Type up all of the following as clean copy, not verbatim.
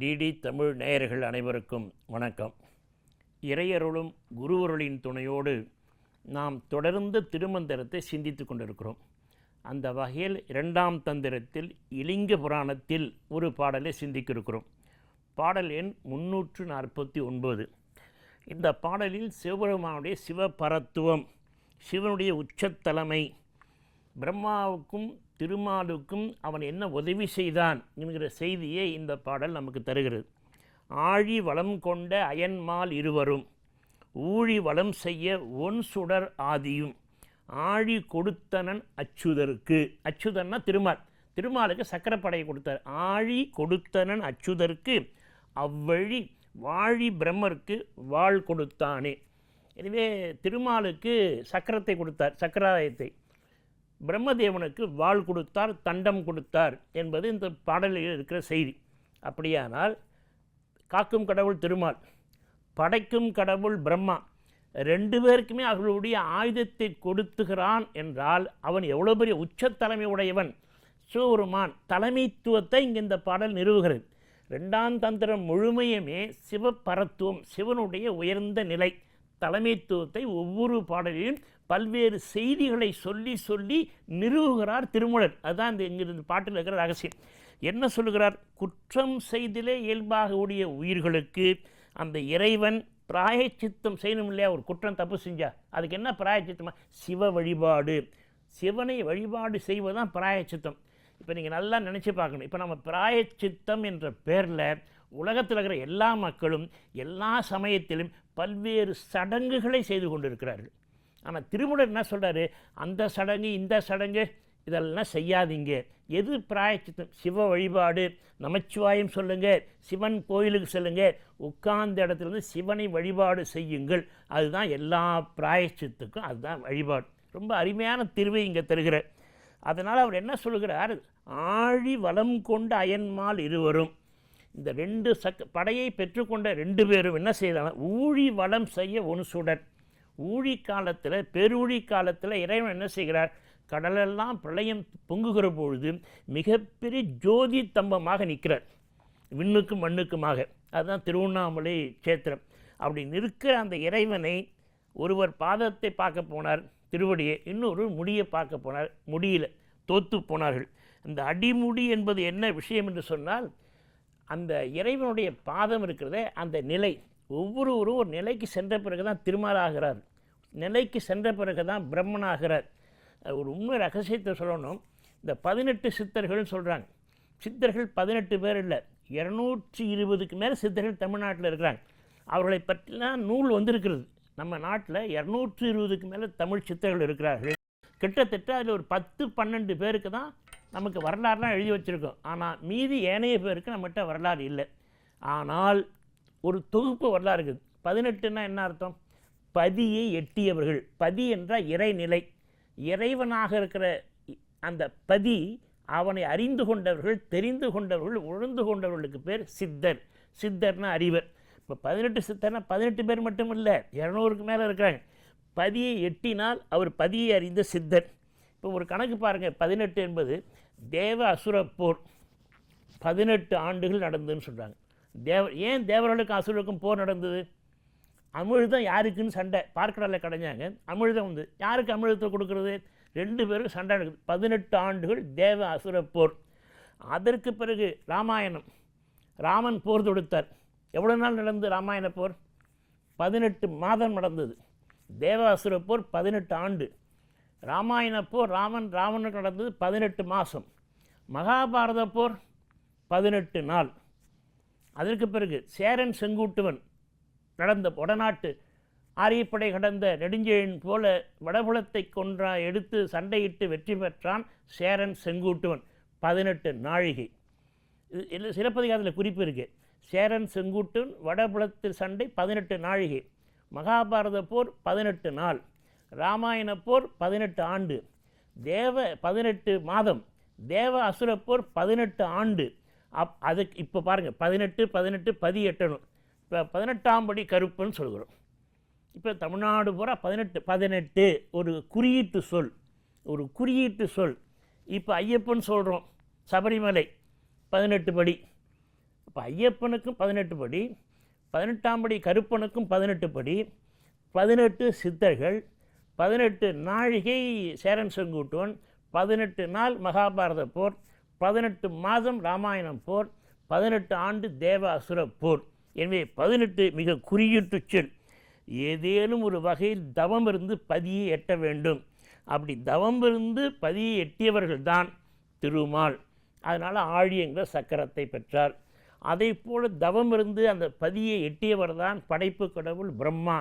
DD Tamil நேயர்கள் அனைவருக்கும் வணக்கம். இறையருளும் குருவருளின் துணையோடு நாம் தொடர்ந்து திருமந்திரத்தை சிந்தித்து கொண்டிருக்கிறோம். அந்த வகையில் இரண்டாம் தந்திரத்தில் இலிங்க புராணத்தில் ஒரு பாடலை சிந்திக்க இருக்கிறோம். பாடல் எண் 349. இந்த பாடலில் சிவபெருமானுடைய சிவபரத்துவம், சிவனுடைய உச்சத்தலைமை, பிரம்மாவுக்கும் திருமாலுக்கும் அவன் என்ன உதவி செய்தான் என்கிற செய்தியை இந்த பாடல் நமக்கு தருகிறது. ஆழி வளம் கொண்ட அயன்மால் இருவரும், ஊழி வளம் செய்ய ஒன் சுடர் ஆதியும், ஆழி கொடுத்தனன் அச்சுதருக்கு. அச்சுதன்னா திருமால், திருமாலுக்கு சக்கரப்படையை கொடுத்தார். ஆழி கொடுத்தனன் அச்சுதருக்கு அவ்வழி வாழி பிரம்மருக்கு வாழ் கொடுத்தானே. எனவே திருமாலுக்கு சக்கரத்தை கொடுத்தார், சக்கராயத்தை. பிரம்மதேவனுக்கு வாள் கொடுத்தார், தண்டம் கொடுத்தார் என்பது இந்த பாடலில் இருக்கிற செய்தி. அப்படியானால் காக்கும் கடவுள் திருமால், படைக்கும் கடவுள் பிரம்மா, ரெண்டு பேருக்குமே அவர்களுடைய ஆயுதத்தை கொடுத்துகிறான் என்றால் அவன் எவ்வளோ பெரிய உச்சத்தலைமை உடையவன். சிவபெருமான் தலைமைத்துவத்தை இங்கே இந்த பாடல் நிறுவுகிறது. ரெண்டாம் தந்திரம் முழுமையுமே சிவபரத்துவம், சிவனுடைய உயர்ந்த நிலை, தலைமைத்துவத்தை ஒவ்வொரு பாடலிலும் பல்வேறு செய்திகளை சொல்லி சொல்லி நிறுவுகிறார் திருமூலர். அதுதான் இந்த இங்கிருந்து பாட்டில் இருக்கிற ரகசியம். என்ன சொல்லுகிறார்? குற்றம் செய்திலே இயல்பாக உடைய உயிர்களுக்கு அந்த இறைவன் பிராயச்சித்தம் செய்யணும் இல்லையா? ஒரு குற்றம் தப்பு செஞ்சா அதுக்கு என்ன பிராயச்சித்தமாக? சிவ வழிபாடு, சிவனை வழிபாடு செய்வதுதான் பிராயச்சித்தம். இப்போ நீங்கள் நல்லா நினச்சி பார்க்கணும். இப்போ நம்ம பிராயச்சித்தம் என்ற பேரில் உலகத்தில் இருக்கிற எல்லா மக்களும் எல்லா சமயத்திலும் பல்வேறு சடங்குகளை செய்து கொண்டிருக்கிறார்கள். ஆனால் திருமூலர் என்ன சொல்கிறாரு? அந்த சடங்கு இந்த சடங்கு இதெல்லாம் செய்யாதீங்க. எது பிராயச்சித்தம்? சிவ வழிபாடு, நமச்சிவாயம் சொல்லுங்கள், சிவன் கோயிலுக்கு செல்லுங்கள், உட்கார்ந்த இடத்துலேருந்து சிவனை வழிபாடு செய்யுங்கள். அதுதான் எல்லா பிராயச்சித்துக்கும், அதுதான் வழிபாடு. ரொம்ப அருமையான தீர்வை இங்கே தருகிறார். அதனால் அவர் என்ன சொல்கிறார்? ஆழி வளம் கொண்ட அயன்மால் இருவரும், இந்த ரெண்டு படையை பெற்றுக்கொண்ட ரெண்டு பேரும் என்ன செய்தாங்க? ஊழி வளம் செய்ய ஒன்று சுடர். ஊழி காலத்தில், பெருழி காலத்தில் இறைவன் என்ன செய்கிறார்? கடலெல்லாம் பிரளயம் பொங்குகிற பொழுது மிகப்பெரிய ஜோதி தம்பமாக நிற்கிறார், விண்ணுக்கும் மண்ணுக்குமாக. அதுதான் திருவண்ணாமலை சேத்திரம். அப்படி நிற்கிற அந்த இறைவனை ஒருவர் பாதத்தை பார்க்க போனார், திருவடியை, இன்னொரு முடியை பார்க்க போனார், முடியில் தோத்து போனார்கள். அந்த அடிமுடி என்பது என்ன விஷயம் என்று சொன்னால், அந்த இறைவனுடைய பாதம் இருக்கிறதே அந்த நிலை, ஒவ்வொருவரும் ஒரு நிலைக்கு சென்ற பிறகு தான் திருமாலாகிறார், நிலைக்கு சென்ற பிறகு தான் பிரம்மனாகிறார். ஒரு உண்மை ரகசியத்தை சொல்லணும். இந்த 18 சித்தர்கள்னு சொல்கிறாங்க. சித்தர்கள் 18 பேர் இல்லை, 220க்கு மேலே சித்தர்கள் தமிழ்நாட்டில் இருக்கிறாங்க. அவர்களை பற்றிலாம் நூல் வந்திருக்கிறது. நம்ம நாட்டில் 220க்கு மேலே தமிழ் சித்தர்கள் இருக்கிறார்கள். கிட்டத்தட்ட அதில் ஒரு 10-12 பேருக்கு தான் நமக்கு வரலாறுலாம் எழுதி வச்சுருக்கோம். ஆனால் மீதி ஏனைய பேருக்கு நம்மகிட்ட வரலாறு இல்லை. ஆனால் ஒரு தொகுப்பு வரலாறு இருக்குது. 18ன்னா என்ன அர்த்தம்? பதியை எட்டியவர்கள். பதி என்றால் இறைநிலை, இறைவனாக இருக்கிற அந்த பதி, அவனை அறிந்து கொண்டவர்கள், தெரிந்து கொண்டவர்கள், உணர்ந்து கொண்டவர்களுக்கு பேர் சித்தர். சித்தர்னா அறிவர். இப்போ 18 சித்தர்னா 18 பேர் மட்டும் இல்லை, 200க்கு மேலே இருக்கிறாங்க. பதியை எட்டினால் அவர் பதியை அறிந்த சித்தர். இப்போ ஒரு கணக்கு பாருங்கள். 18 என்பது தேவ அசுர போர் 18 ஆண்டுகள் நடந்ததுன்னு சொல்கிறாங்க. ஏன் தேவர்களுக்கும் அசுரருக்கும் போர் நடந்தது? அமிழ்தம் யாருக்குன்னு சண்டை பார்க்கடலில் கடைஞ்சாங்க. அமிழ்தம் வந்து யாருக்கு அமிழ்தத்தை கொடுக்குறது? 2 பேருக்கு சண்டை நடக்குது. 18 ஆண்டுகள் தேவ அசுர போர். அதற்கு பிறகு ராமாயணம், ராமன் போர் தொடுத்தார். எவ்வளோ நாள் நடந்தது ராமாயண போர்? 18 மாதம் நடந்தது. தேவ அசுர போர் 18 ஆண்டு. ராமாயண போர் ராவனுக்கு நடந்தது 18 மாதம். மகாபாரத போர் 18 நாள். அதற்கு பிறகு சேரன் செங்குட்டுவன் நடந்த வடநாட்டு ஆரியப்படை கடந்த நெடுஞ்செழியன் போல வடபுலத்தை எடுத்து சண்டையிட்டு வெற்றி பெற்றான் சேரன் செங்குட்டுவன். 18 நாழிகை. இது சிலப்பதிகாரத்தில் குறிப்பு இருக்குது. சேரன் செங்குட்டுவன் வடபுலத்தில் சண்டை 18 நாழிகை. மகாபாரத போர் 18 நாள். ராமாயண போர் 18 ஆண்டு. 18 மாதம். தேவ அசுர போர் 18 ஆண்டு. அதுக்கு இப்போ பாருங்கள், 18 பதி எட்டணும். இப்போ 18ஆம் படி கருப்புன்னு சொல்கிறோம். இப்போ தமிழ்நாடு பூரா 18 ஒரு குறியீட்டு சொல், ஒரு குறியீட்டு சொல். இப்போ ஐயப்பன் சொல்கிறோம், சபரிமலை 18 படி. அப்போ ஐயப்பனுக்கும் 18 படி, 18ஆம் படி கருப்பனுக்கும் 18 படி, 18 சித்தர்கள், 18 நாழிகை சேரன் செங்குட்டுவன், 18 நாள் மகாபாரத போர், 18 மாதம் ராமாயணம் போர், 18 ஆண்டு தேவ அசுர போர். எனவே 18 மிக குறியீட்டு சொல். ஏதேனும் ஒரு வகையில் தவம் இருந்து பதியை எட்ட வேண்டும். அப்படி தவம் இருந்து பதியை எட்டியவர்கள்தான் திருமால். அதனால் ஆழியங்கிற சக்கரத்தை பெற்றார். அதை போல தவம் இருந்து அந்த பதியை எட்டியவர் தான் படைப்பு கடவுள் பிரம்மா.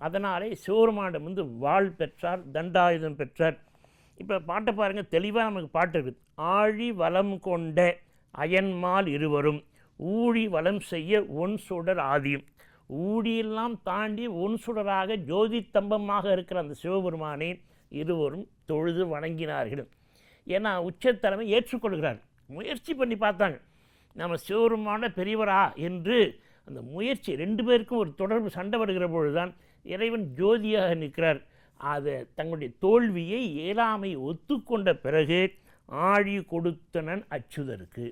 அதனாலே சிவபெருமானிடம் வந்து வாள் பெற்றார், தண்டாயுதம் பெற்றார். இப்போ பாட்டை பாருங்கள், தெளிவாக நமக்கு பாட்டு இருக்குது. ஆழி வளம் கொண்ட அயன்மால் இருவரும் ஊழி வளம் செய்ய ஒன் சுடர் ஆதியும். ஊழியெல்லாம் தாண்டி ஒன் சுடராக ஜோதி தம்பமாக இருக்கிற அந்த சிவபெருமானை இருவரும் தொழுது வணங்கினார்கள். ஏன்னா உச்சத்தலைமை ஏற்றுக்கொள்கிறார். முயற்சி பண்ணி பார்த்தாங்க, நம்ம சிவபெருமான பெரியவரா என்று. அந்த முயற்சி 2 பேருக்கும் ஒரு தொடர்பு சண்டை வருகிற பொழுதுதான் இறைவன் ஜோதியாக நிற்கிறார். அதை தங்களுடைய தோல்வியை இயலாமை ஒத்துக்கொண்ட பிறகு ஆழி கொடுத்தனன் அச்சுதருக்கு.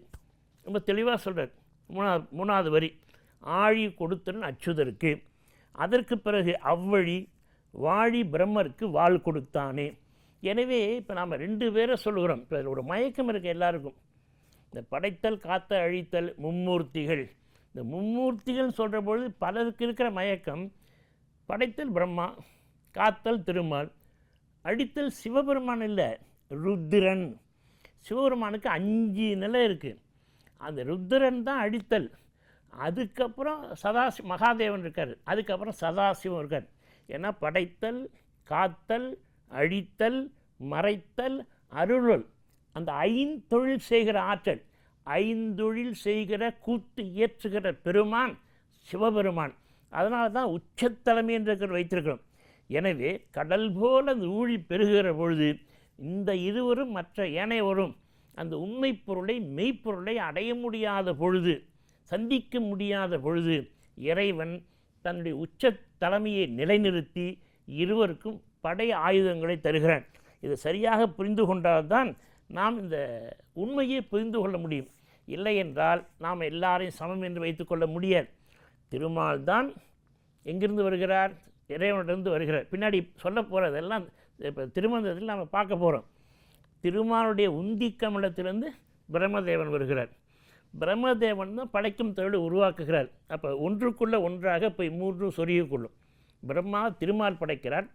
ரொம்ப தெளிவாக சொல்கிறார். 3வது வரி, ஆழி கொடுத்தனன் அச்சுதருக்கு. அதற்கு பிறகு அவ்வழி வாழி பிரம்மருக்கு வாள் கொடுத்தானே. எனவே இப்போ நாம் 2 பேரை சொல்லுகிறோம். இப்போ ஒரு மயக்கம் இருக்குது எல்லாருக்கும். இந்த படைத்தல், காத்தல், அழித்தல், மும்மூர்த்திகள். இந்த மும்மூர்த்திகள் சொல்கிற பொழுது பலருக்கு இருக்கிற மயக்கம், படைத்தல் பிரம்மா, காத்தல் திருமால், அழித்தல் சிவபெருமான் இல்லை, ருத்திரன். சிவபெருமானுக்கு 5 நிலை இருக்குது. அந்த ருத்திரன் தான் அழித்தல். அதுக்கப்புறம் மகாதேவன் இருக்கார். அதுக்கப்புறம் சதாசிவம் இருக்கார். ஏன்னா படைத்தல், காத்தல், அழித்தல், மறைத்தல், அருளல், அந்த 5 தொழில் செய்கிற ஆற்றல், 5 தொழில் செய்கிற கூத்து இயற்றுகிற பெருமான் சிவபெருமான். அதனால தான் உச்சத்தலைமை என்று வைத்திருக்கிறோம். எனவே கடல் போல் அந்த ஊழி பெருகிற பொழுது இந்த இருவரும் மற்ற ஏனையவரும் அந்த உண்மை பொருளை, மெய்ப்பொருளை அடைய முடியாத பொழுது, சந்திக்க முடியாத பொழுது இறைவன் தன்னுடைய உச்ச தலைமையை நிலைநிறுத்தி இருவருக்கும் படை ஆயுதங்களை தருகிறான். இதை சரியாக புரிந்து கொண்டால்தான் நாம் இந்த உண்மையை புரிந்து கொள்ள முடியும். இல்லை என்றால் நாம் எல்லாரையும் சமம் என்று வைத்துக்கொள்ள முடியாது. திருமால் தான் எங்கிருந்து வருகிறார்? இறைவனிடந்து வருகிறார். பின்னாடி சொல்ல போகிறதெல்லாம் இப்போ திருமந்திரத்தில் நாம் பார்க்க போகிறோம். திருமாலுடைய உந்தி கமலத்திலிருந்து பிரம்மதேவன் வருகிறார். பிரம்மதேவன் தான் படைக்கும் தொழிலை உருவாக்குகிறார். அப்போ ஒன்றுக்குள்ளே ஒன்றாக போய் 3 சொருகிக்கொள்ளும். பிரம்மா திருமால் படைக்கிறார்.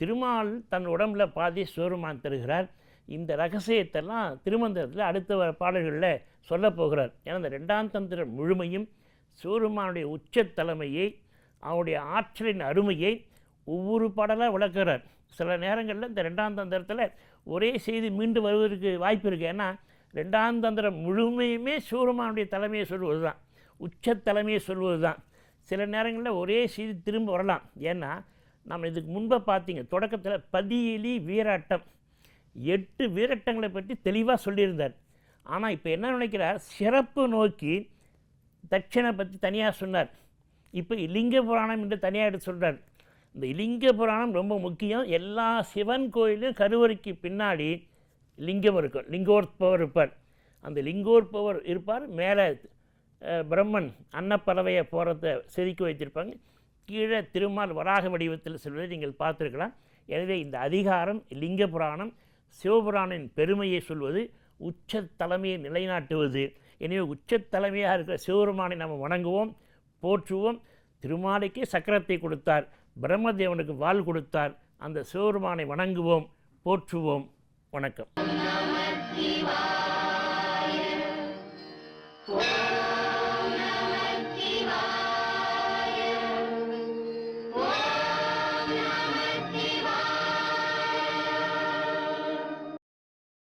திருமால் தன் உடம்பில் பாதி சிவபெருமான் தருகிறார். இந்த ரகசியத்தெல்லாம் திருமந்திரத்தில் அடுத்த பாடல்களில் சொல்ல போகிறார். ஏன்னா இந்த 2ஆம் தந்திர முழுமையும் சிவபெருமானுடைய உச்ச தலைமையை, அவனுடைய ஆற்றலின் அருமையை ஒவ்வொரு பாடலாக விளக்குகிறார். சில நேரங்களில் இந்த 2ஆம் தந்திரத்தில் ஒரே செய்தி மீண்டு வருவதற்கு வாய்ப்பு இருக்குது. ஏன்னா 2ஆம் தந்திரம் முழுமையுமே சிவபெருமானுடைய தலைமையை சொல்வது தான், உச்ச தலைமையை சொல்வது தான். சில நேரங்களில் ஒரே செய்தி திரும்ப வரலாம். ஏன்னா நம்ம இதுக்கு முன்பை பார்த்தீங்க, தொடக்கத்தில் பதியிலி வீராட்டம் 8 வீரட்டங்களை பற்றி தெளிவாக சொல்லியிருந்தார். ஆனால் இப்போ என்ன நினைக்கிறார், சிறப்பு நோக்கி தட்சணை பற்றி தனியாக சொன்னார். இப்போ லிங்க புராணம் என்று தனியாக எடுத்து சொல்கிறார். இந்த லிங்க புராணம் ரொம்ப முக்கியம். எல்லா சிவன் கோயிலும் கருவறைக்கு பின்னாடி லிங்கம் இருக்கும், லிங்கோற்பவர் இருப்பார். அந்த லிங்கோற்பவர் இருப்பார். மேலே பிரம்மன் அன்னப்பறவையை போகிறத செதுக்கி வைத்திருப்பாங்க. கீழே திருமால் வராக வடிவத்தில் செல்வதை நீங்கள் பார்த்துருக்கலாம். எனவே இந்த அதிகாரம் லிங்க புராணம் சிவபுராணின் பெருமையை சொல்வது, உச்ச தலைமையை நிலைநாட்டுவது. எனவே உச்ச தலைமையாக இருக்கிற சிவபெருமானை நாம் வணங்குவோம், போற்றுவோம். திருமாலைக்கே சக்கரத்தை கொடுத்தார், பிரம்மதேவனுக்கு வாள் கொடுத்தார். அந்த சிவபெருமானை வணங்குவோம், போற்றுவோம். வணக்கம்.